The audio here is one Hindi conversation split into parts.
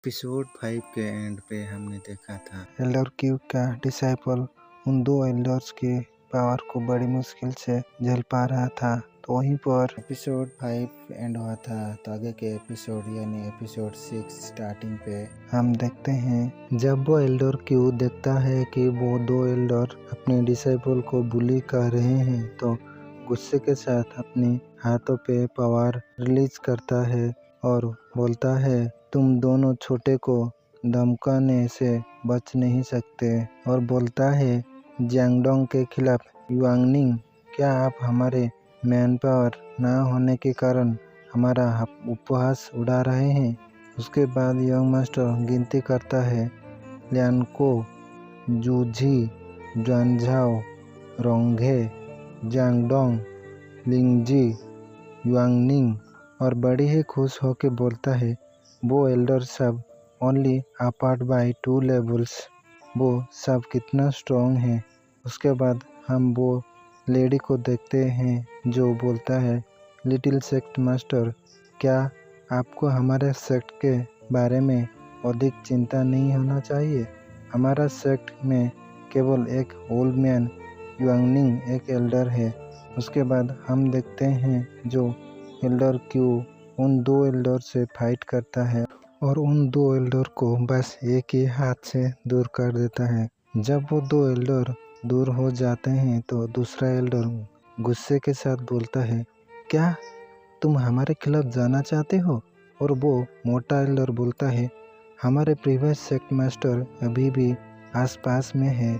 एपिसोड 5 के एंड पे हमने देखा था एल्डर क्यू का डिसाइपल उन दो एल्डर्स के पावर को बड़ी मुश्किल से झेल पा रहा था। तो वहीं पर एपिसोड 5 एंड हुआ था। तो आगे के एपिसोड यानी एपिसोड 6 स्टार्टिंग पे हम देखते हैं जब वो एल्डर क्यू देखता है कि वो दो एल्डर अपने डिसाइपल को बुली कर रहे हैं तो गुस्से के साथ अपने हाथों पे पावर रिलीज करता है और बोलता है, तुम दोनों छोटे को धमकाने से बच नहीं सकते। और बोलता है, जियांगडोंग के खिलाफ युआंगनिंग, क्या आप हमारे मैन पावर ना होने के कारण हमारा उपहास उड़ा रहे हैं। उसके बाद यंग मास्टर गिनती करता है, लियानको, जूझी, ज्वानझाओ, रोंघे, जियांगडोंग, लिंगजी, युआंगनिंग और बड़ी ही खुश होकर बोलता है, वो एल्डर सब ओनली अपार्ट बाय 2 लेवल्स, वो सब कितना स्ट्रॉन्ग है। उसके बाद हम वो लेडी को देखते हैं जो बोलता है, लिटिल सेक्ट मास्टर, क्या आपको हमारे सेक्ट के बारे में अधिक चिंता नहीं होना चाहिए। हमारा सेक्ट में केवल एक ओल्ड मैन युआंगनिंग एक एल्डर है। उसके बाद हम देखते हैं जो एल्डर क्यू उन दो एल्डर से फाइट करता है और उन दो एल्डर को बस एक ही हाथ से दूर कर देता है। जब वो दो एल्डर दूर हो जाते हैं तो दूसरा एल्डर गुस्से के साथ बोलता है, क्या तुम हमारे खिलाफ जाना चाहते हो। और वो मोटा एल्डर बोलता है, हमारे प्रीवियस सेक्ट मास्टर अभी भी आसपास में है।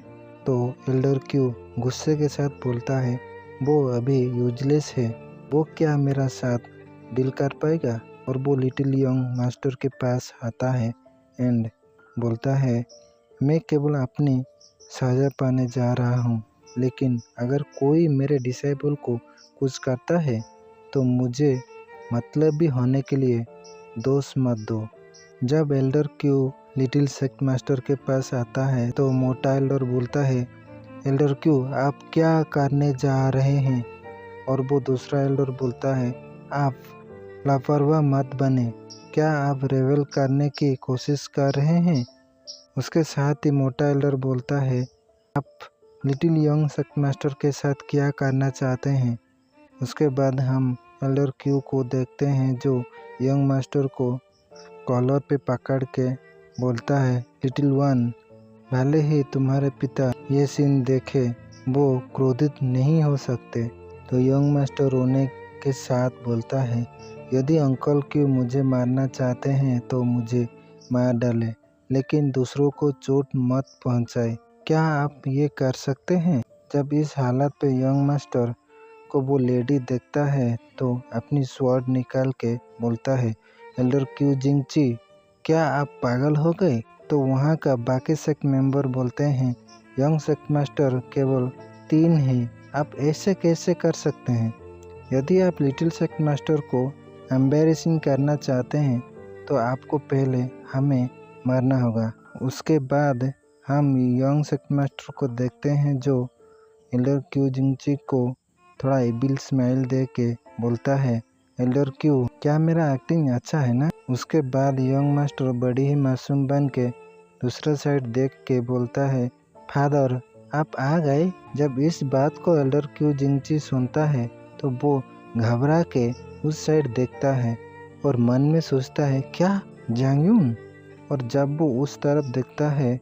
तो एल्डर क्यू गुस्से के साथ बोलता है, वो अभी यूजलेस है, वो क्या मेरा साथ डील कर पाएगा। और वो लिटिल यंग मास्टर के पास आता है एंड बोलता है, मैं केवल अपनी सजा पाने जा रहा हूँ, लेकिन अगर कोई मेरे डिसाइपल को कुछ करता है तो मुझे मतलबी होने के लिए दोष मत दो। जब Elder Q little sect master के पास आता है तो मोटा एल्डर बोलता है, एल्डर क्यू आप क्या करने जा रहे हैं। और वो दूसरा एल्डर बोलता है, आप लापरवाह मत बने, क्या आप रेवेल करने की कोशिश कर रहे हैं। उसके साथ ही मोटा एल्डर बोलता है, आप लिटिल यंग सेक्ट मास्टर के साथ क्या करना चाहते हैं। उसके बाद हम एल्डर क्यू को देखते हैं जो यंग मास्टर को कॉलर पे पकड़ के बोलता है, लिटिल वन, भले ही तुम्हारे पिता ये सीन देखे वो क्रोधित नहीं हो सकते। तो यंग मास्टर रोने के साथ बोलता है, यदि अंकल क्यू मुझे मारना चाहते हैं तो मुझे मार डाले, लेकिन दूसरों को चोट मत पहुंचाए। क्या आप ये कर सकते हैं। जब इस हालत पे यंग मास्टर को वो लेडी देखता है तो अपनी स्वॉर्ड निकाल के बोलता है, एल्डर क्यू जिंगची, क्या आप पागल हो गए। तो वहाँ का बाकी सेक्ट मेंबर बोलते हैं, यंग सेक्ट मास्टर केवल 3 हैं, आप ऐसे कैसे कर सकते हैं। यदि आप लिटिल सेक्ट मास्टर को एम्बेरसिंग करना चाहते हैं तो आपको पहले हमें मारना होगा। उसके बाद हम यंग सेक्ट मास्टर को देखते हैं जो एल्डर क्यू जिंगची को थोड़ा एबिल स्माइल दे के बोलता है, एल्डर क्यू, क्या मेरा एक्टिंग अच्छा है ना। उसके बाद यंग मास्टर बड़ी ही मासूम बन के दूसरा साइड देख के बोलता है, फादर आप आ गए। जब इस बात को एल्डर क्यू जिंगची सुनता है तो वो घबरा के उस साइड देखता है और मन में सोचता है, क्या जियांगयुन। और जब वो उस तरफ देखता है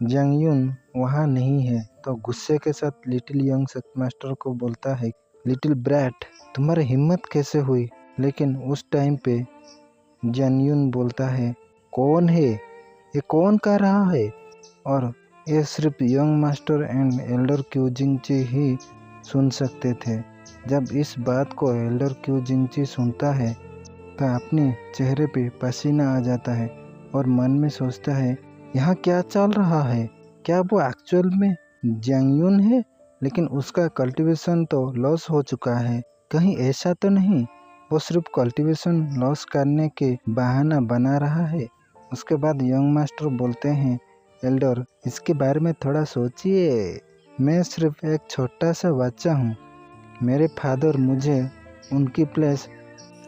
जियांगयुन वहाँ नहीं है तो गुस्से के साथ लिटिल यंग सेक्ट मास्टर को बोलता है, लिटिल ब्रैट, तुम्हारी हिम्मत कैसे हुई। लेकिन उस टाइम पे जियांगयुन बोलता है, कौन है ये, कौन कर रहा है। और ये सिर्फ young master and elder Q Jingchi ही सुन सकते थे। जब इस बात को एल्डर क्यू जिंगची सुनता है तो अपने चेहरे पे पसीना आ जाता है और मन में सोचता है, यहाँ क्या चल रहा है। क्या वो एक्चुअल में जियांगयुन है, लेकिन उसका कल्टीवेशन तो लॉस हो चुका है। कहीं ऐसा तो नहीं वो सिर्फ कल्टीवेशन लॉस करने के बहाना बना रहा है। उसके बाद यंग मास्टर बोलते हैं, एल्डर इसके बारे में थोड़ा सोचिए, मैं सिर्फ एक छोटा सा बच्चा हूँ, मेरे फादर मुझे उनकी प्लेस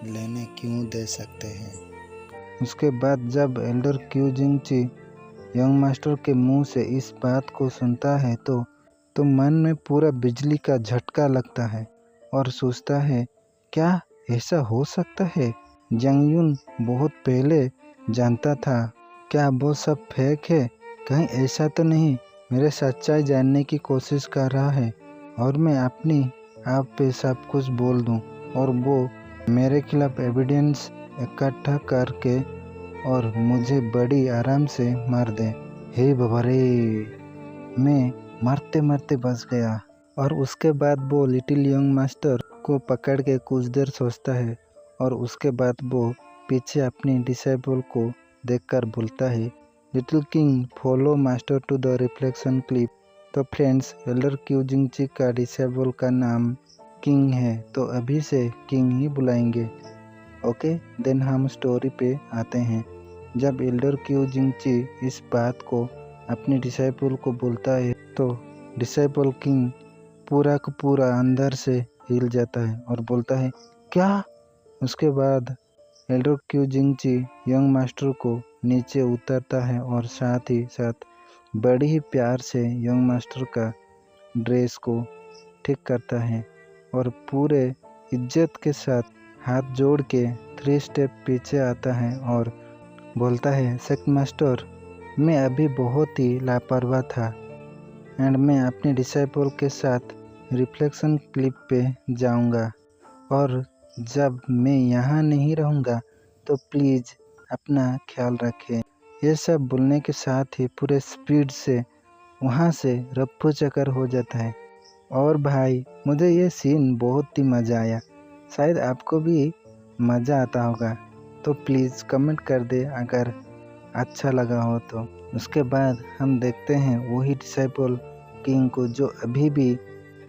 लेने क्यों दे सकते हैं। उसके बाद जब एल्डर क्यू जिंगची यंग मास्टर के मुंह से इस बात को सुनता है तो मन में पूरा बिजली का झटका लगता है और सोचता है, क्या ऐसा हो सकता है? जंग यून बहुत पहले जानता था। क्या वो सब फेक है? कहीं ऐसा तो नहीं मेरे सच्चाई जानने की कोशिश कर रहा है और मैं अपनी आप पे सब कुछ बोल दूं और वो मेरे खिलाफ एविडेंस इकट्ठा करके और मुझे बड़ी आराम से मार दे। हे बाबा रे, मैं मरते मरते बच गया। और उसके बाद वो लिटिल यंग मास्टर को पकड़ के कुछ देर सोचता है और उसके बाद वो पीछे अपनी डिसाइपल को देखकर बोलता है, little king follow master to the reflection clip. तो फ्रेंड्स, एल्डर क्यू जिंगची का डिसाइपल का नाम किंग है तो अभी से किंग ही बुलाएंगे। ओके, देन हम स्टोरी पे आते हैं। जब एल्डर क्यू जिंगची इस बात को अपने डिसाइपल को बोलता है तो डिसाइपल किंग पूरा का पूरा अंदर से हिल जाता है और बोलता है, क्या? उसके बाद एल्डर क्यू जिंगची यंग मास्टर को नीचे उतरता है और साथ ही साथ बड़ी ही प्यार से यंग मास्टर का ड्रेस को ठीक करता है और पूरे इज्जत के साथ हाथ जोड़ के 3 स्टेप पीछे आता है और बोलता है, सेक्ट मास्टर, मैं अभी बहुत ही लापरवाह था एंड मैं अपने डिसाइपल के साथ रिफ्लेक्शन क्लिप पे जाऊंगा और जब मैं यहाँ नहीं रहूँगा तो प्लीज़ अपना ख्याल रखें। ये सब बोलने के साथ ही पूरे स्पीड से वहाँ से रफ्फू चक्कर हो जाता है। और भाई, मुझे ये सीन बहुत ही मज़ा आया। शायद आपको भी मज़ा आता होगा, तो प्लीज़ कमेंट कर दे अगर अच्छा लगा हो तो। उसके बाद हम देखते हैं वही डिसाइपल किंग को जो अभी भी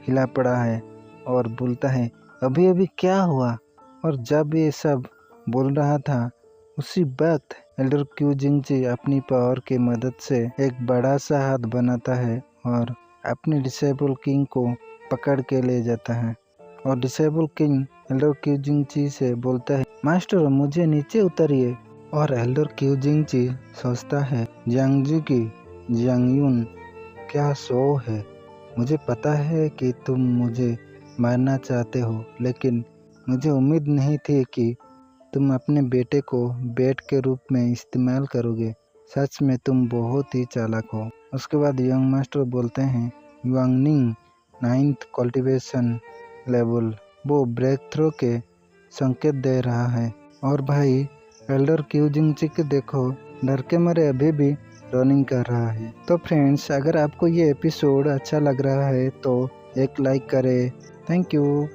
हिला पड़ा है और बोलता है, अभी अभी क्या हुआ? और जब ये सब बोल रहा था उसी वक्त एल्डर क्यू जिंगची अपनी पावर की मदद से एक बड़ा सा हाथ बनाता है और अपने डिसेबल किंग को पकड़ के ले जाता है। और डिसेबल किंग एल्डर क्यू जिंगची से बोलता है, मास्टर मुझे नीचे उतारिए। और एल्डर क्यू जिंगची सोचता है, जियांगजी की जियांगयून क्या सो है? मुझे पता है कि तुम मुझे मारना चाहते हो, लेकिन मुझे उम्मीद नहीं थी कि तुम अपने बेटे को बेट के रूप में इस्तेमाल करोगे। सच में तुम बहुत ही चालाक हो। उसके बाद यंग मास्टर बोलते हैं, युआंगनिंग 9th कल्टीवेशन लेवल, वो ब्रेक थ्रो के संकेत दे रहा है। और भाई, एल्डर क्यू जिंगची के देखो, डर के मारे अभी भी रनिंग कर रहा है। तो फ्रेंड्स, अगर आपको ये एपिसोड अच्छा लग रहा है तो एक लाइक करें। Thank you.